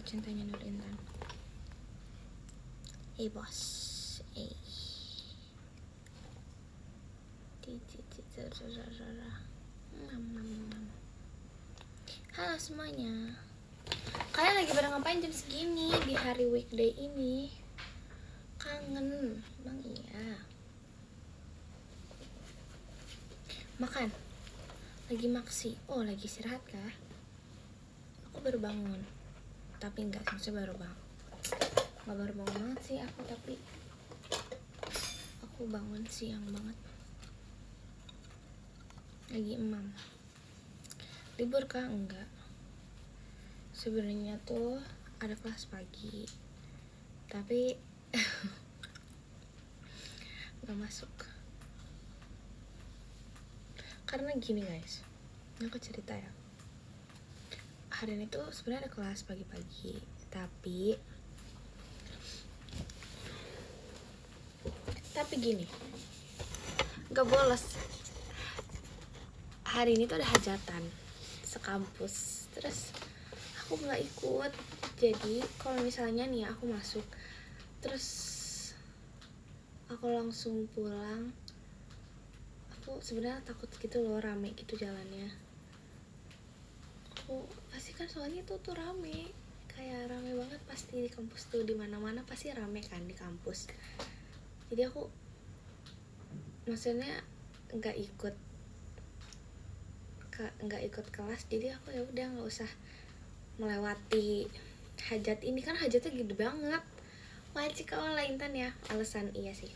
cintanya Nur Intan. Bos. Halo semuanya. Kalian lagi pada ngapain jam segini di hari weekday ini? Kangen, bang iya. Makan. Lagi maksi. Oh, lagi istirahat kah? Aku baru bangun. Tapi enggak, maksudnya baru bangun. Enggak baru bangun banget sih aku, tapi aku bangun siang banget. Lagi emam. Libur kah? Enggak. Sebenarnya tuh ada kelas pagi, tapi nggak masuk. Karena gini guys, ini aku cerita ya. Hari ini tuh sebenarnya ada kelas pagi-pagi, tapi gini, nggak bolos. Hari ini tuh ada hajatan sekampus, terus aku nggak ikut. Jadi kalau misalnya nih aku masuk terus aku langsung pulang, aku sebenarnya takut gitu loh, rame gitu jalannya. Aku pasti kan soalnya itu tuh rame, kayak rame banget pasti di kampus tuh, di mana-mana pasti rame kan di kampus. Jadi aku maksudnya nggak ikut kelas, jadi aku ya udah nggak usah melewati hajat ini, kan hajatnya gede banget. Wajib kalau Intan ya, alasan iya sih.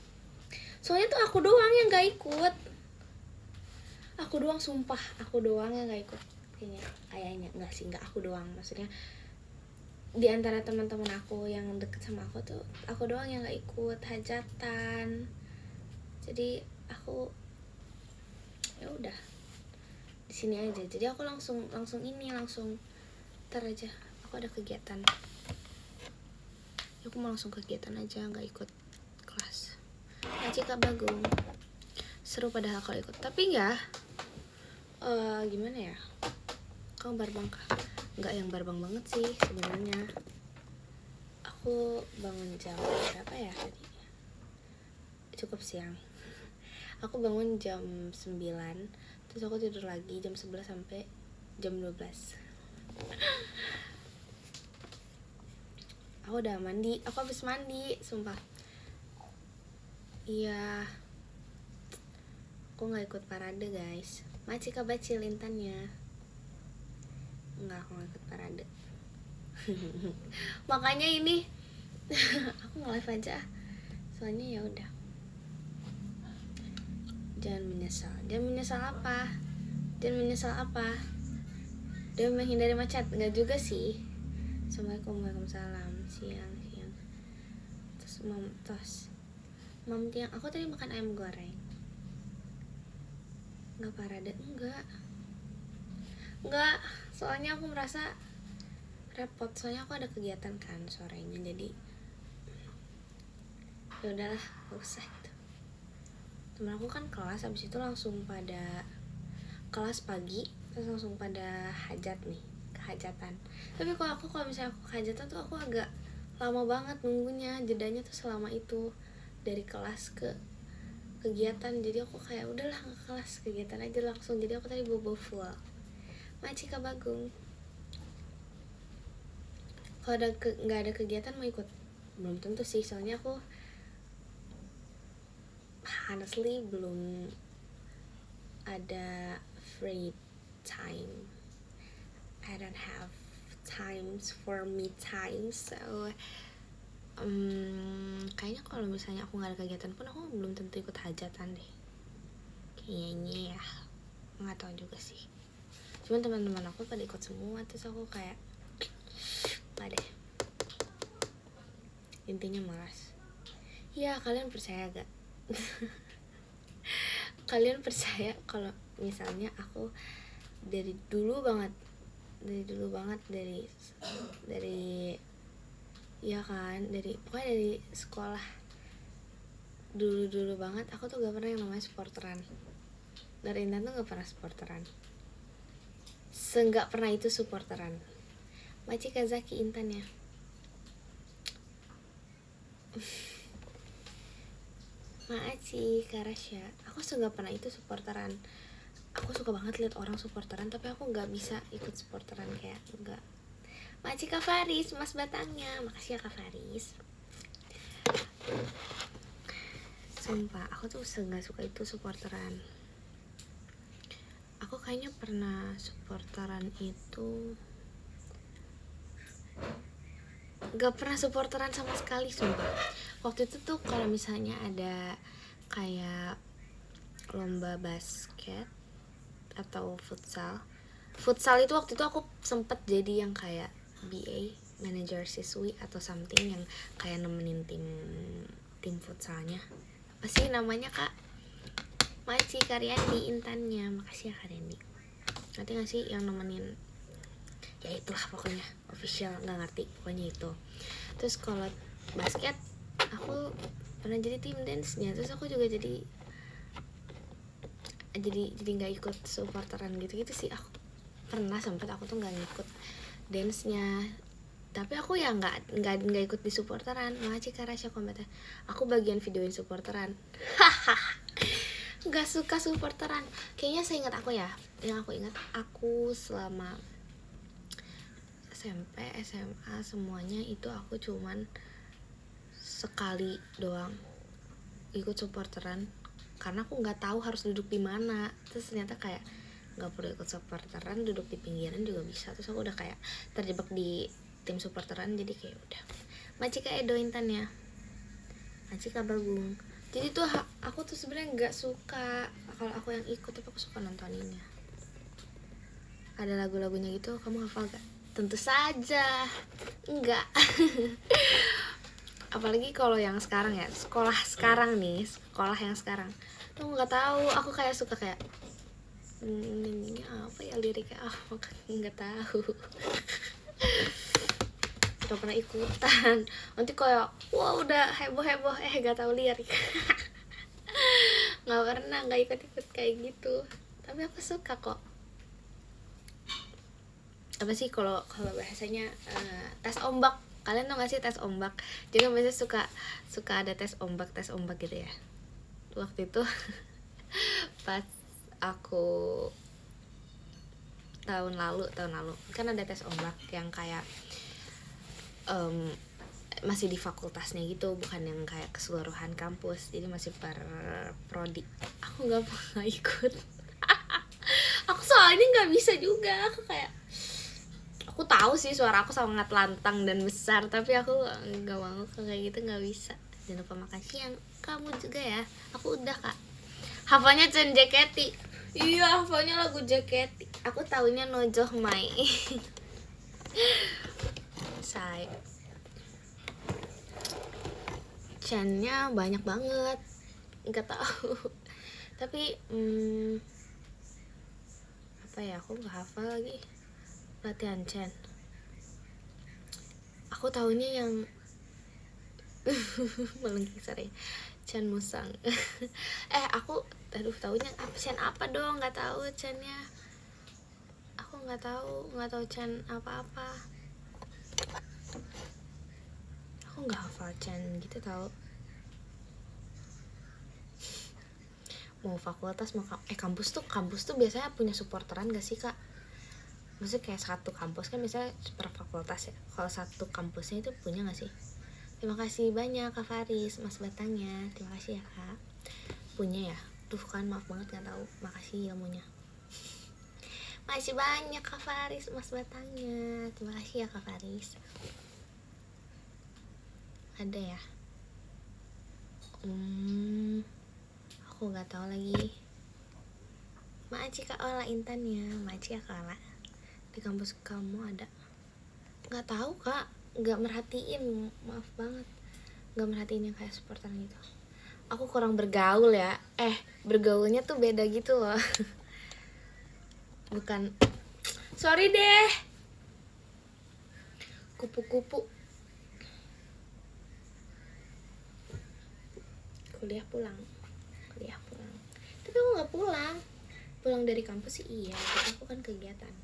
Soalnya tuh aku doang yang nggak ikut. Aku doang, sumpah, aku doang yang nggak ikut. Kayaknya nggak sih, nggak aku doang. Maksudnya di antara teman-teman aku yang deket sama aku tuh, aku doang yang nggak ikut hajatan. Jadi aku ya udah di sini aja. Jadi aku langsung ntar aja. Aku ada kegiatan. Aku mau langsung kegiatan aja, nggak ikut kelas. Ngaji Kak Bagong. Seru padahal kalau ikut, tapi ya gimana ya? Kamu barbang kah? Nggak yang barbang banget sih sebenarnya. Aku bangun jam berapa ya tadi? Cukup siang. Aku bangun jam 9, terus aku tidur lagi jam 11 sampai jam 12. Aku udah mandi, aku habis mandi, sumpah. Iya, aku nggak ikut parade guys. Masih kebacil Intannya. Enggak, aku nggak ikut parade. Makanya ini aku nge-live aja. Soalnya ya udah. Jangan menyesal. Apa? Jangan menghindari macet. Enggak juga sih. Assalamualaikum, waalaikumsalam. Siang. Terus Mam tiang, aku tadi makan ayam goreng. Enggak parade, enggak, soalnya aku merasa repot, soalnya aku ada kegiatan kan sorenya, jadi ya udahlah, gak usah gitu. Temen aku kan kelas, habis itu langsung pada kelas pagi, terus langsung pada hajat nih, kehajatan. Tapi kalau misalnya aku kehajatan tuh aku agak lama banget nunggunya, jedanya tuh selama itu dari kelas ke kegiatan. Jadi aku kayak udahlah, nggak kelas, kegiatan aja langsung. Jadi aku tadi bobo full. Maci Kak Bagong. Kalau nggak ada kegiatan mau ikut? Belum tentu sih, soalnya aku honestly belum ada free time. I don't have times for me time, so kayaknya kalau misalnya aku nggak ada kegiatan pun aku belum tentu ikut hajatan deh. Kayaknya ya, nggak tahu juga sih. Cuman teman-teman aku pada ikut semua, terus aku kayak apa deh, intinya malas. Ya, kalian percaya gak? Kalian percaya kalau misalnya aku dari dulu banget dari ya kan, pokoknya dari sekolah dulu banget aku tuh gak pernah yang namanya sporteran. Dari Intan tuh gak pernah sporteran, seenggak pernah itu supporteran. Maci Kazaki Intan ya. Maci Karasya, aku nggak pernah itu supporteran. Aku suka banget lihat orang supporteran, tapi aku nggak bisa ikut supporteran, kayak enggak. Maci Kak Faris, Mas Batangnya, makasih ya Kak Faris. Sumpah, aku tuh nggak suka itu supporteran. Aku kayaknya pernah supporteran itu, nggak pernah supporteran sama sekali sumpah. Waktu itu tuh kalau misalnya ada kayak lomba basket atau futsal itu waktu itu aku sempet jadi yang kayak BA, manager siswi atau something, yang kayak nemenin tim futsalnya. Apa sih namanya Kak? Maci Karyandi Intannya, makasih ya Karyandi. Nanti nggak sih yang nemenin, ya itulah pokoknya official, nggak ngerti pokoknya itu. Terus kalau basket aku pernah jadi tim dance-nya, terus aku juga jadi nggak ikut supporteran gitu sih. Aku pernah sempet aku tuh nggak ngikut dance-nya, tapi aku ya nggak ikut di supporteran. Makasih Karasya komentar, aku bagian videoin supporteran. Nggak suka supporteran kayaknya. Seingat aku ya, yang aku ingat, aku selama SMP SMA semuanya itu aku cuman sekali doang ikut supporteran, karena aku nggak tahu harus duduk di mana. Terus ternyata kayak nggak perlu ikut supporteran, duduk di pinggiran juga bisa. Terus aku udah kayak terjebak di tim supporteran, jadi kayak udah. Maci Kak Edo Intan ya, Maci Kak Bagung. Jadi tuh aku tuh sebenarnya nggak suka kalau aku yang ikut, tapi aku suka nontoninnya. Ada lagu-lagunya gitu, kamu hafal gak? Tentu saja enggak. Apalagi kalau yang sekarang ya, sekolah yang sekarang tuh nggak tahu. Aku kayak suka kayak ini apa ya, liriknya apa kan nggak tahu. Gak pernah ikutan. Nanti kayak wah udah heboh gak tahu lirik. nggak ikut kayak gitu. Tapi aku suka kok. Apa sih kalau bahasanya tes ombak. Kalian tau gak sih tes ombak? Jadi biasanya suka ada tes ombak gitu ya. Waktu itu pas aku tahun lalu kan ada tes ombak yang kayak masih di fakultasnya gitu, bukan yang kayak keseluruhan kampus, jadi masih per prodi. Aku nggak pernah ikut. Aku soalnya nggak bisa juga. Aku tahu sih suara aku sangat lantang dan besar, tapi aku nggak mau kayak gitu, nggak bisa. Jangan lupa makasih yang kamu juga ya. Aku udah Kak hafalnya Chen JKT. Iya, hafalnya lagu JKT. Aku taunya Nojoh Mai. Say Chen-nya banyak banget, nggak tahu. Tapi apa ya, aku nggak hafal lagi latihan Chen. Aku taunya yang melengking, sorry, Chen Musang. Aku taunya Chen apa dong, nggak tahu Chen-nya. Aku nggak tahu Chen apa-apa. Aku nggak hafal Chen gitu tau. Mau fakultas mau kampus tuh biasanya punya supporteran gak sih Kak? Maksudnya kayak satu kampus kan misalnya per fakultas ya. Kalau satu kampusnya itu punya gak sih? Terima kasih banyak Kak Faris, Mas Batangnya. Terima kasih ya Kak. Punya ya? Tuh kan maaf banget gak tahu. Makasih ilmunya. Makasih banyak Kak Faris, Mas Batangnya. Terima kasih ya Kak Faris. Ada ya? Aku nggak tahu lagi. Makasih Kak Ola Intan ya. Makasih ya Kak Ola. Di kampus kamu ada? Nggak tahu Kak. Nggak merhatiin. Maaf banget. Nggak merhatiin yang kayak supporter gitu. Aku kurang bergaul ya. Bergaulnya tuh beda gitu loh. Bukan. Sorry deh. Kupu-kupu. Kuliah pulang. Tapi aku nggak pulang dari kampus sih iya, tapi aku kan kegiatan.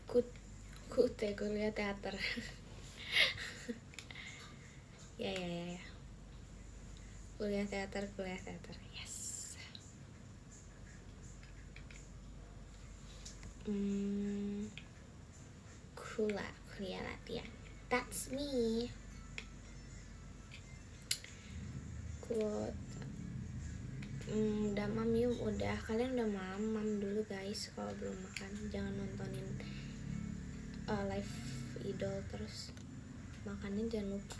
kuliah teater. ya kuliah teater yes. Kuliah latihan, that's me. Udah mami, udah kalian udah mamam dulu guys. Kalau belum makan jangan nontonin live idol terus makannya, jangan lupa.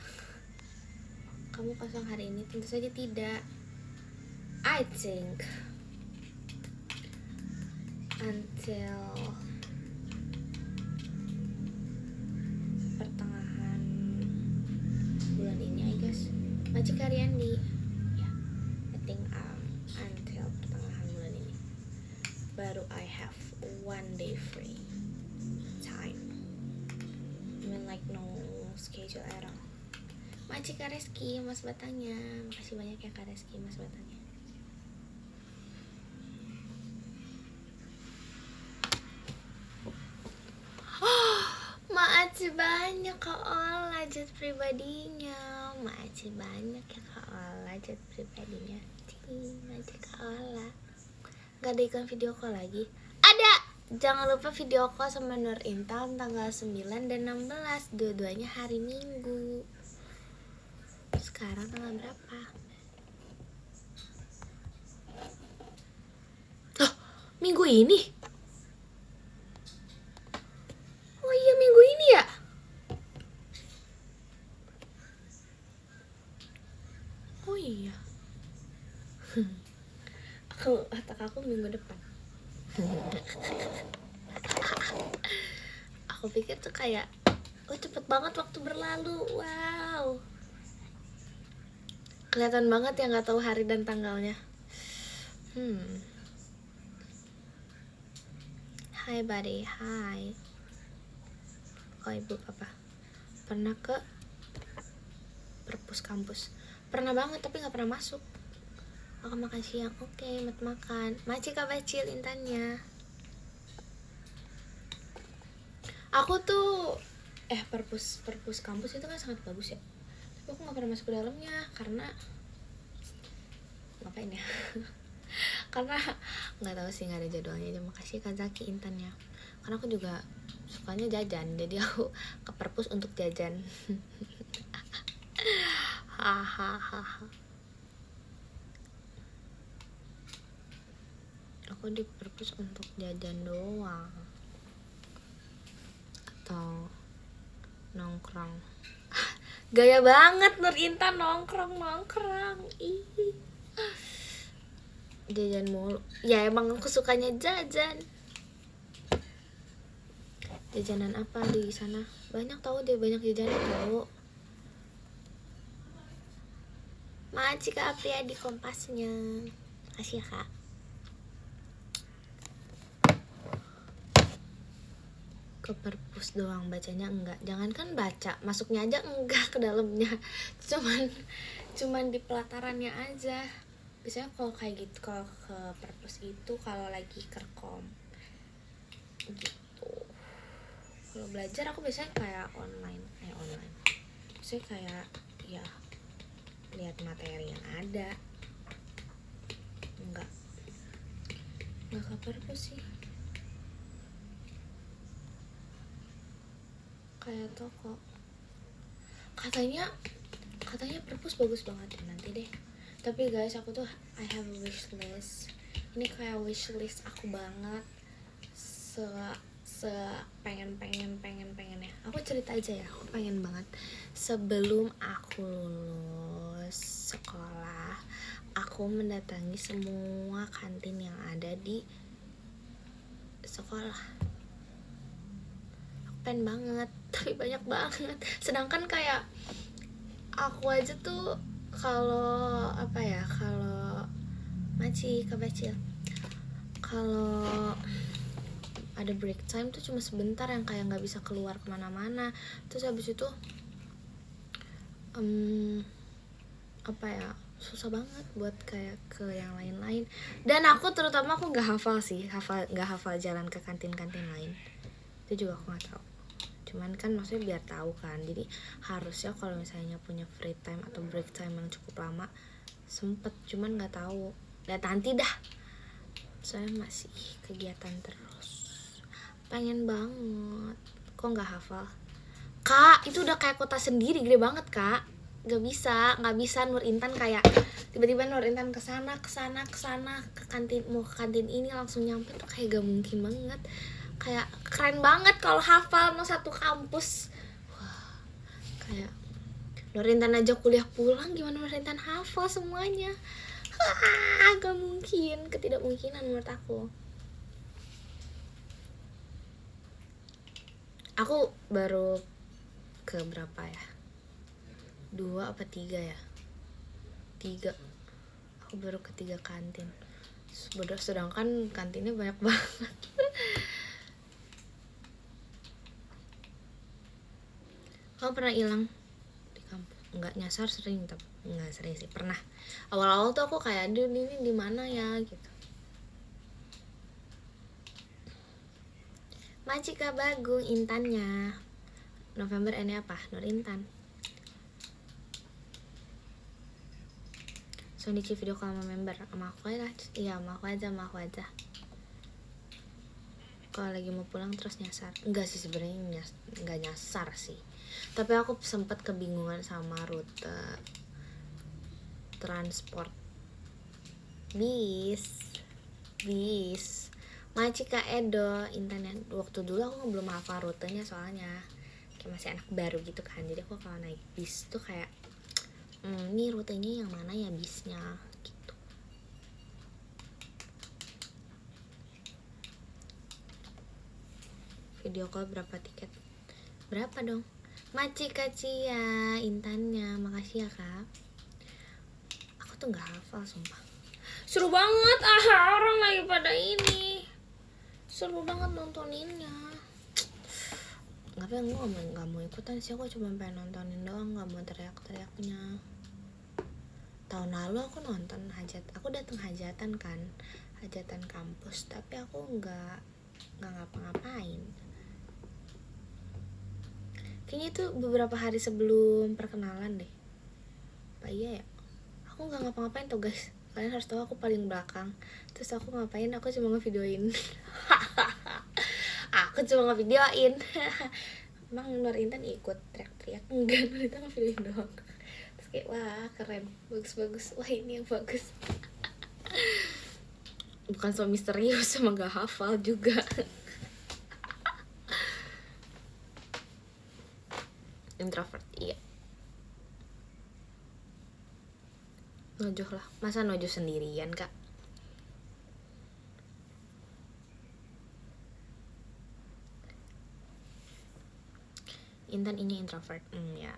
Kamu kosong hari ini? Tentu saja tidak. I think until pertengahan bulan ini I guess. Macik Ariandi ya, I think until pertengahan bulan ini baru I have one day free time. I mean like no schedule at all. Macik Kareski, Mas Batangnya. Makasih banyak ya Kareski, Mas Batangnya. Makasih banyak Kak Ola jet pribadinya. Makasih banyak ya Kak Ola jet pribadinya. Macik Kak Ola. Gak ada iklan video call lagi? Ada! Jangan lupa video call sama Nur Intan tanggal 9 dan 16. Dua-duanya hari Minggu. Sekarang tanggal berapa? Oh, minggu ini? Oh iya, minggu ini ya? Oh iya. Otak aku minggu depan. Aku pikir tuh kayak, oh cepet banget waktu berlalu. Wow. Kelihatan banget ya nggak tahu hari dan tanggalnya. Hai buddy, hai. Oh ibu apa? Pernah ke perpus kampus? Pernah banget tapi nggak pernah masuk. Makan makan siang, oke, makan. Macik Kabacil Intannya. Aku tuh perpus kampus itu kan sangat bagus ya. Tapi aku nggak pernah masuk ke dalamnya karena ngapain ya? Karena nggak tahu sih, nggak ada jadwalnya aja. Makasih Kak Zaki Intannya. Karena aku juga sukanya jajan, jadi aku ke perpus untuk jajan. Hahaha. Aku di perpus untuk jajan doang atau nongkrong. Gaya banget Nur Intan nongkrong. Ih. Jajan mulu. Ya emang aku sukanya jajan. Jajanan apa di sana? Banyak tahu dia, banyak jajanan tahu. Makasih Kak Apria di Kompasnya. Makasih ya Kak. Ke perpus doang bacanya enggak. Jangankan baca, masuknya aja enggak ke dalamnya. Cuman di pelatarannya aja. Biasanya kalau kayak gitu, kalau ke perpus itu kalau lagi kerkom gitu. Kalau belajar aku biasanya kayak online. Biasanya kayak ya lihat materi yang ada. Enggak ke perpus sih. Kayak toko. Katanya perpus bagus banget ya, nanti deh. Tapi guys, aku tuh I have a wish list. Ini kayak wish list aku banget. Pengen ya. Aku cerita aja ya, aku pengen banget sebelum aku lulus sekolah, aku mendatangi semua kantin yang ada di sekolah. Aku pengen banget, tapi banyak banget. Sedangkan kayak aku aja tuh kalau Macik Kabacil, kalau ada break time tuh cuma sebentar, yang kayak nggak bisa keluar kemana-mana. Terus habis itu susah banget buat kayak ke yang lain-lain. Dan aku terutama nggak hafal jalan ke kantin-kantin lain. Itu juga aku nggak tahu. Cuman kan maksudnya biar tahu kan. Jadi harusnya kalau misalnya punya free time atau break time yang cukup lama sempet, cuman nggak tahu. Lihat nanti dah. Saya masih kegiatan terus. Pengen banget. Kok nggak hafal? Kak, itu udah kayak kota sendiri, gede banget kak. Nggak bisa Nur Intan kayak tiba-tiba Nur Intan kesana ke kantin, mau ke kantin ini langsung nyampe tuh kayak gak mungkin banget. Kayak keren banget kalau hafal mau satu kampus. Wah, kayak Nur Intan aja kuliah pulang, gimana Nur Intan hafal semuanya? Gak mungkin, ketidakmungkinan menurut aku. Aku baru ke berapa ya? 2 apa 3 ya? 3. Aku baru ke 3 kantin. Sedangkan kantinnya banyak banget. Kamu pernah hilang di kampus? Enggak, nyasar sering, tapi enggak sering sih, pernah. Awal-awal tuh aku kayak, aduh ini di mana ya gitu. Macika Bagung Intannya. November ini apa? Nur Intan. Sonichi video call sama member. Sama aku aja. Iya, sama aku aja. Kalau lagi mau pulang terus nyasar. Enggak sih sebenarnya enggak nyasar sih. Tapi aku sempat kebingungan sama rute transport bis Macika Edo Intan. Waktu dulu aku belum hafal rutenya soalnya kayak masih anak baru gitu kan. Jadi aku kalau naik bis tuh kayak ini rutenya yang mana ya bisnya gitu. Video call berapa tiket? Berapa dong? Macika Cia Intannya. Makasih ya kak. Aku tuh gak hafal sumpah. Seru banget orang lagi pada ini. Seru banget nontoninnya. Tapi aku gak mau ikutan sih. Aku cuma pengen nontonin doang, gak mau teriak-teriaknya. Tahun lalu aku nonton hajat. Aku datang hajatan kan, hajatan kampus. Tapi aku gak ngapa-ngapain. Kayaknya itu beberapa hari sebelum perkenalan deh. Apa iya ya? Aku gak ngapa-ngapain tuh guys. Kalian harus tahu aku paling belakang. Terus aku ngapain? Aku cuma ngevideoin. Aku cuma ngevideoin. Emang Nur Intan ikut teriak-teriak? Enggak, Nur Intan ngevideoin doang. Terus kayak wah keren, bagus-bagus. Wah ini yang bagus. Bukan so misterius, emang gak hafal juga. Introvert, iya. Nojoh lah, masa nojoh sendirian kak? Intan ini introvert, ya.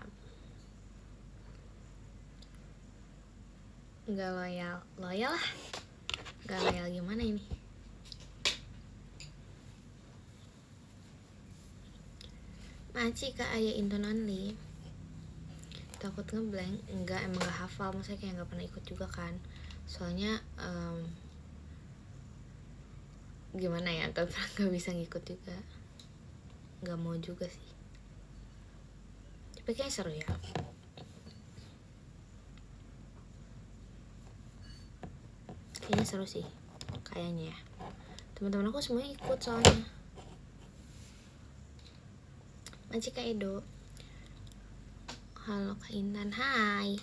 Gak loyal lah. Gak loyal gimana ini? Macika ayah Intan only. Takut ngeblank? Enggak, emang gak hafal, maksudnya kayak gak pernah ikut juga kan. Soalnya gimana ya, gak bisa ngikut juga. Gak mau juga sih. Tapi kayak seru ya. Kayaknya seru sih, kayaknya ya. Teman-teman aku semuanya ikut soalnya. Macika Edo. Halo Kak Intan, hai.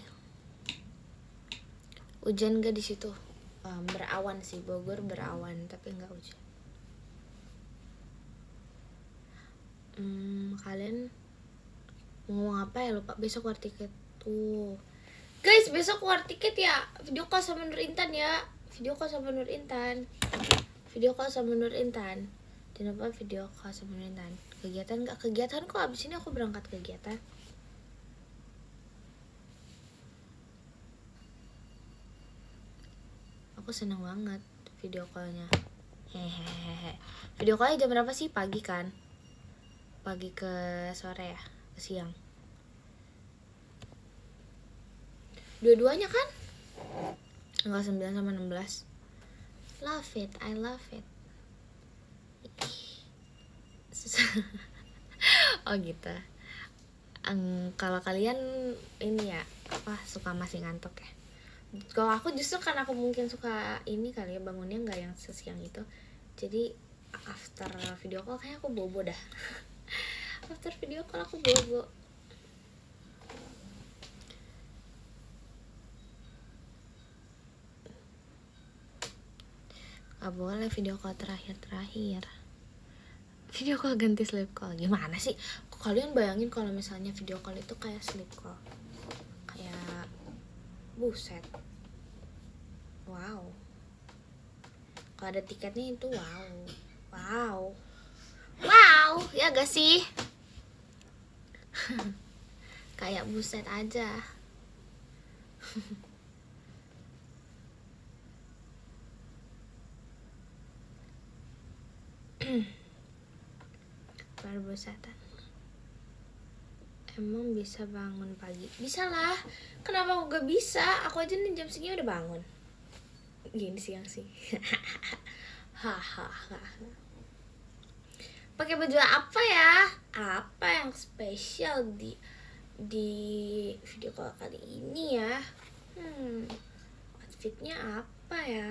Hujan gak di situ? Berawan sih, Bogor berawan tapi nggak hujan. Kalian mau ngomong apa ya? Lupa. Besok keluar tiket tuh. Guys, besok keluar tiket ya. Video call sama Nur Intan ya. Video call sama Nur Intan. Jangan lupa video call sama Nur Intan. Kegiatan nggak? Kegiatan kok abis ini aku berangkat kegiatan. Aku seneng banget video callnya. Hehehe. Video callnya jam berapa sih? Pagi kan? Pagi ke sore ya? Ke siang? Dua-duanya kan? Enggak, 9 sama 16. Love it, I love it. Oh gitu. Kalau kalian ini ya apa suka masih ngantuk ya? Kalau aku justru karena aku mungkin suka ini kali ya bangunnya nggak yang sesiang itu. Jadi after video call kayaknya aku bobo dah. After video call aku bobo. Gak boleh video call terakhir. Video call ganti sleep call. Gimana sih? Kalian bayangin kalau misalnya video call itu kayak sleep call. Kayak buset. Wow. Kalau ada tiketnya itu wow. Ya gak sih? Kayak buset aja. Perbusetan. Emang bisa bangun pagi? Bisa lah. Kenapa aku gak bisa? Aku aja nih jam segini udah bangun. Gini siang sih. Hahaha. Pakai baju apa ya? Apa yang spesial di video call kali ini ya? Outfitnya apa ya?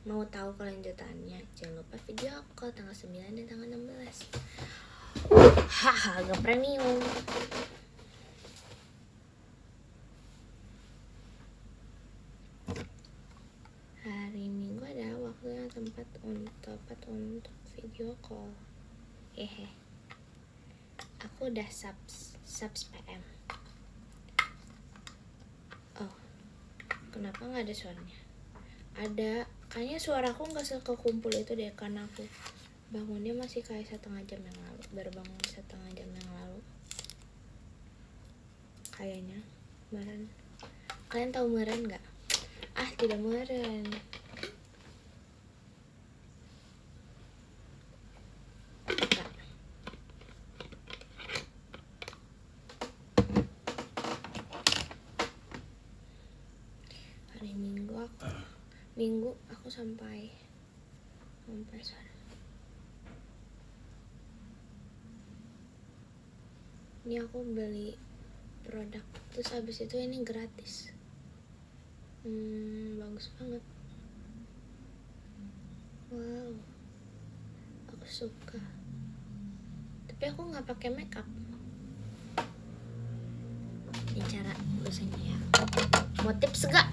Mau tahu kelanjutannya? Jangan lupa video call tanggal 9 dan tanggal 16. Haha, gak premium. Hari Minggu ada waktu yang tepat untuk video call. Hehe. Aku udah subs PM. Oh, kenapa nggak ada suaranya? Ada, kayaknya suaraku nggak sekekumpul itu deh karena aku bangunnya masih kayak setengah jam yang lalu, baru bangun setengah jam yang lalu. Kayaknya meren. Kalian tahu meren nggak? Ah, tidak meren. Hari Minggu aku sampai sana. Ini aku beli produk terus habis itu ini gratis. Bagus banget. Wow, aku suka. Tapi aku nggak pakai makeup. Ini cara biasanya ya. Mau tips gak?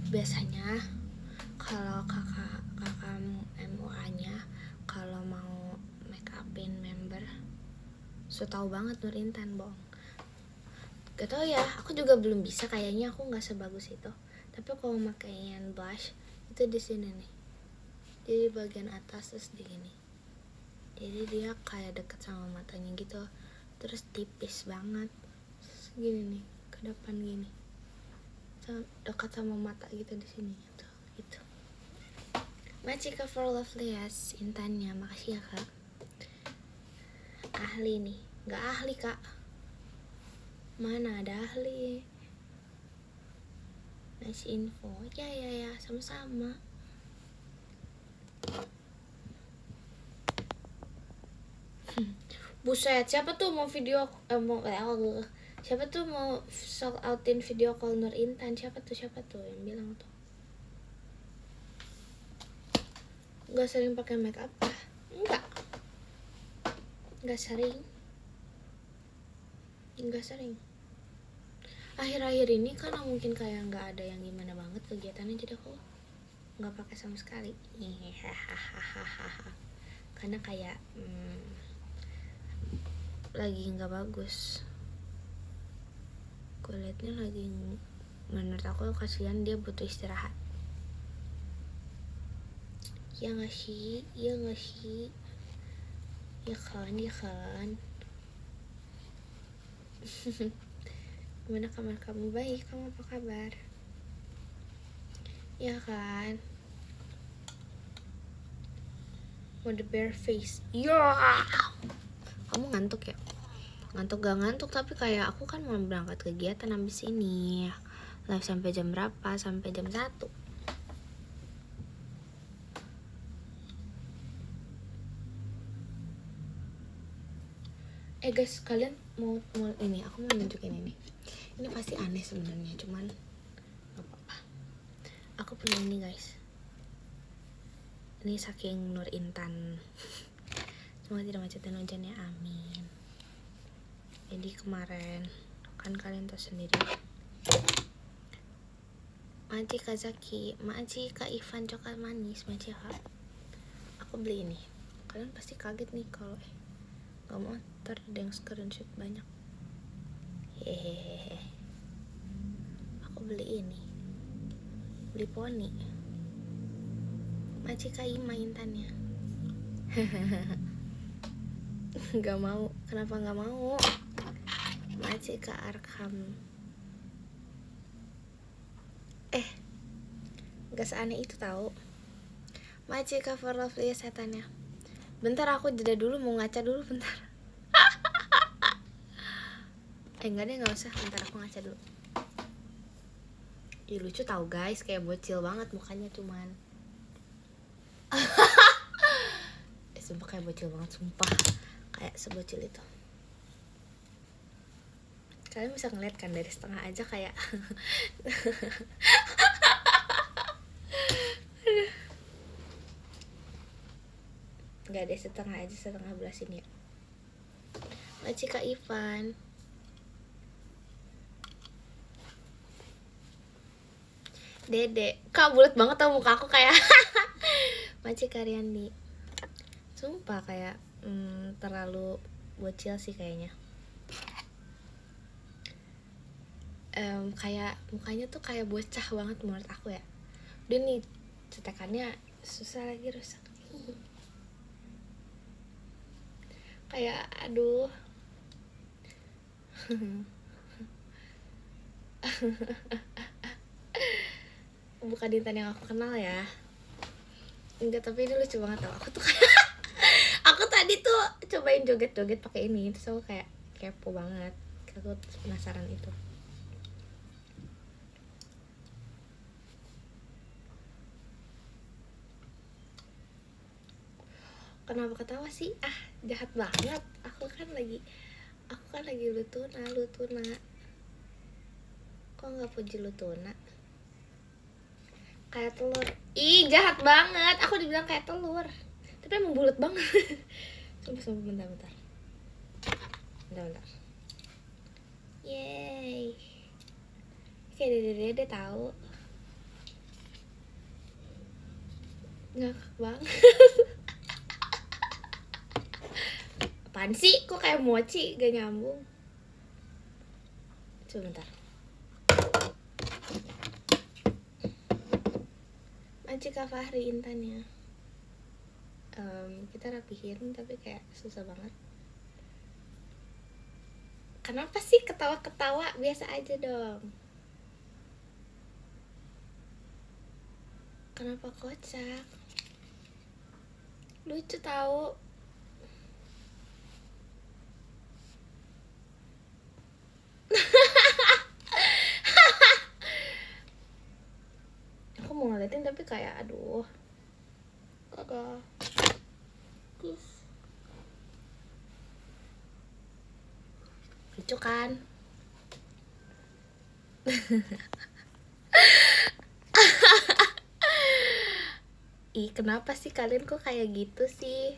Biasanya kalau kakak MUA-nya kalau mau make upin member, so tau banget Nur Intan, bohong. Gak tau ya, aku juga belum bisa, kayaknya aku nggak sebagus itu. Tapi kalau makaian blush itu di sini nih, jadi bagian atas terus di gini. Jadi dia kayak deket sama matanya gitu, terus tipis banget, terus gini nih ke depan gini, dekat sama mata gitu di sini gitu. Macika for lovely yes, Intannya, makasih ya kak. Ahli nih, nggak ahli kak. Mana ada ahli. Nice info. Ya, sama-sama. Buset, siapa tuh mau video siapa tuh mau sold outin video call Nur Intan? Siapa tuh yang bilang tuh? Gak sering pakai make up kah? Enggak sering. Akhir-akhir ini karena mungkin kayak nggak ada yang gimana banget kegiatannya, jadi aku nggak pakai sama sekali. Karena kayak lagi nggak bagus. Kulitnya lagi, menurut aku kasihan, dia butuh istirahat. Ya nggak sih? Ya kan. Gimana kabar kamu? Baik, kamu apa kabar? Ya kan? Mau the bare face. Kamu ngantuk ya? Ngantuk gak ngantuk, tapi kayak aku kan mau berangkat kegiatan habis ini. Live sampai jam berapa? Sampai jam 1. Guys, kalian mau ini, aku mau nunjukin ini pasti aneh sebenarnya, cuman gak apa-apa. Aku punya ini guys, ini saking Nur Intan. Semoga tidak macet dan hujan ya, amin. Jadi kemarin kan kalian tahu sendiri, Maci Kak Zaki, Maci Kak Ivan coklat manis, Maci Kak. Aku beli ini. Kalian pasti kaget nih kalau gak mau ntar ada yang screenshot banyak. Hehehe. Aku beli ini, beli poni. Maci Kak Ima Intannya. Gak mau, kenapa gak mau? Maci Kak Arkham. Gak seaneh itu tahu. Maci Kak for Lovely setannya. Bentar aku jeda dulu, mau ngaca dulu bentar. Enggak deh, gak usah, bentar aku ngaca dulu. Ih lucu tau guys, kayak bocil banget mukanya cuman. Sumpah kayak bocil banget, sumpah. Kayak sebocil itu. Kalian bisa ngeliat kan dari setengah aja kayak. Gak ada setengah aja, setengah belas ini ya. Maci Kak Ivan. Dede, kak bulat banget tau muka aku kayak. Maci Karyandi. Sumpah kayak terlalu bocil sih kayaknya. Kayak mukanya tuh kayak bocah banget menurut aku ya. Udah nih cetekannya susah lagi, rusak. Kayak aduh. Bukan Intan yang aku kenal ya. Enggak, tapi ini lucu banget tau. Aku tuh aku tadi tuh cobain joget-joget pakai ini, terus aku kayak kepo banget. Aku penasaran itu. Kenapa ketawa sih? Jahat banget. Aku kan lagi Lutuna. Kok nggak puji Lutuna? Kayak telur. Ih, jahat banget. Aku dibilang kayak telur. Tapi emang bulat banget. Sumpah, bentar. Yeay. Kayak dede tahu. Ngakak banget. Apaan sih? Kok kayak mochi? Gak nyambung. Coba bentar. Maci Kak Fahri Intannya. Kita rapihin tapi kayak susah banget. Kenapa sih ketawa-ketawa? Biasa aja dong. Kenapa kocak? Lucu tahu. Aku mau ngeliatin tapi kayak aduh. Kagak. Kiss. Lucu kan? Ih, kenapa sih kalian kok kayak gitu sih?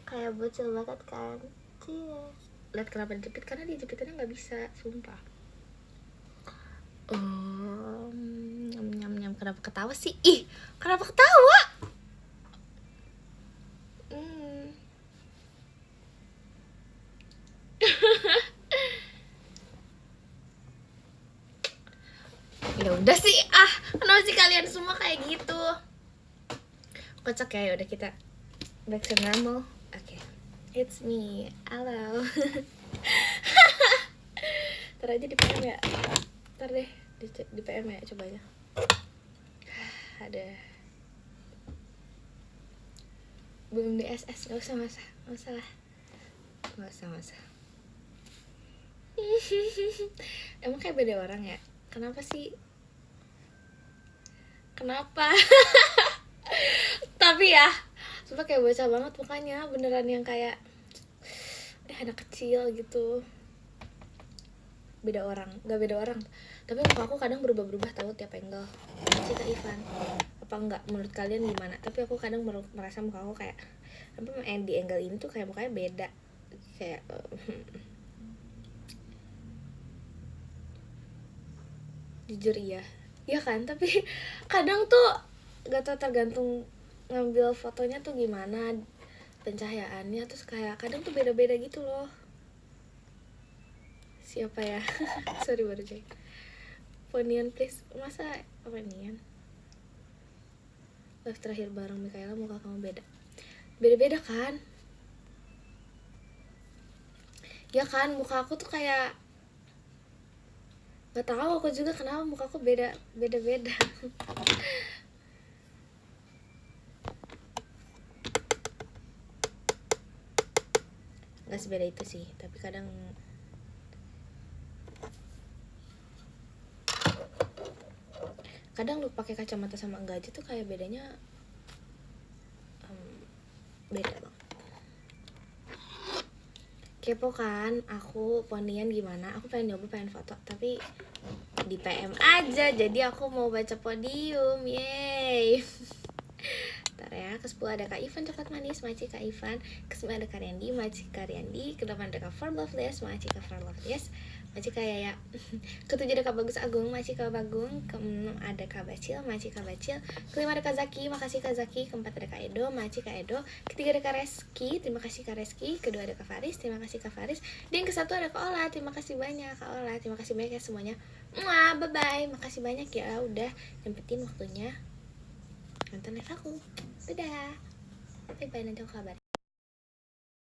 Kayak bocil banget kan? Cheers. Lihat kenapa dijepit? Karena dijepitannya nggak bisa, sumpah. Nyam. Kenapa ketawa sih? Ih, kenapa ketawa? Ya udah sih, kenapa sih kalian semua kayak gitu? Kocak ya, udah kita back to normal. Oke. It's me. Halo. Ntar aja di PM ya. Ntar deh di PM ya, coba aja. Ada. Belum di SS, gak usah lah. Gak usah. Emang kayak beda orang ya? Kenapa sih? Kenapa? Tapi ya, sumpah kayak bocah banget mukanya, beneran yang kayak anak kecil gitu. Beda orang, nggak beda orang, tapi muka aku kadang berubah-berubah tahu tiap angle. Masih Kak Ivan, apa enggak menurut kalian gimana? Tapi aku kadang merasa muka aku kayak apa, di angle ini tuh kayak mukanya beda, kayak jujur iya kan, tapi kadang tuh gak tau, tergantung ngambil fotonya tuh gimana pencahayaannya, terus kayak kadang tuh beda-beda gitu loh. Siapa ya? Sorry baru cek. Ponian please, masa Ponian live terakhir bareng Mikaela muka kamu beda kan? Ya kan, muka aku tuh kayak nggak tahu aku juga kenapa muka aku beda. Nggak sebeda itu sih, tapi kadang lu pakai kacamata sama enggak aja tuh kayak bedanya beda banget. Kepo kan aku Ponian gimana? Aku pengen nyoba, pengen foto, tapi di PM aja, jadi aku mau baca podium. Yeay. Ntar ya, ke-10 ada Kak Ivan coklat manis, maci Kak Ivan. Ke-9 ada Kak Riandi, maci Kak Riandi. Ke-8 ada Kak For Loveless, maci Kak For Loveless, maci Kak Yaya. Ke-7 ada Kak Bagus Agung, maci Kak Bagung. Ke-6 ada Kak Bacil, maci Kak Bacil. Ke-5 ada Kak Zaki, makasih Kak Zaki. Ke-4 ada Kak Edo, maci Kak Edo. Ke-3 ada Kak Reski, terima kasih Kak Reski. Ke-2 ada Kak Faris, terima kasih Kak Faris. Dan ke-1 ada Kak Ola, terima kasih banyak Kak Ola. Terima kasih banyak ya semuanya. Mwah, bye-bye, makasih banyak ya udah nyempetin waktunya nonton live aku. Dadah, bye-bye, nanti aku kabar.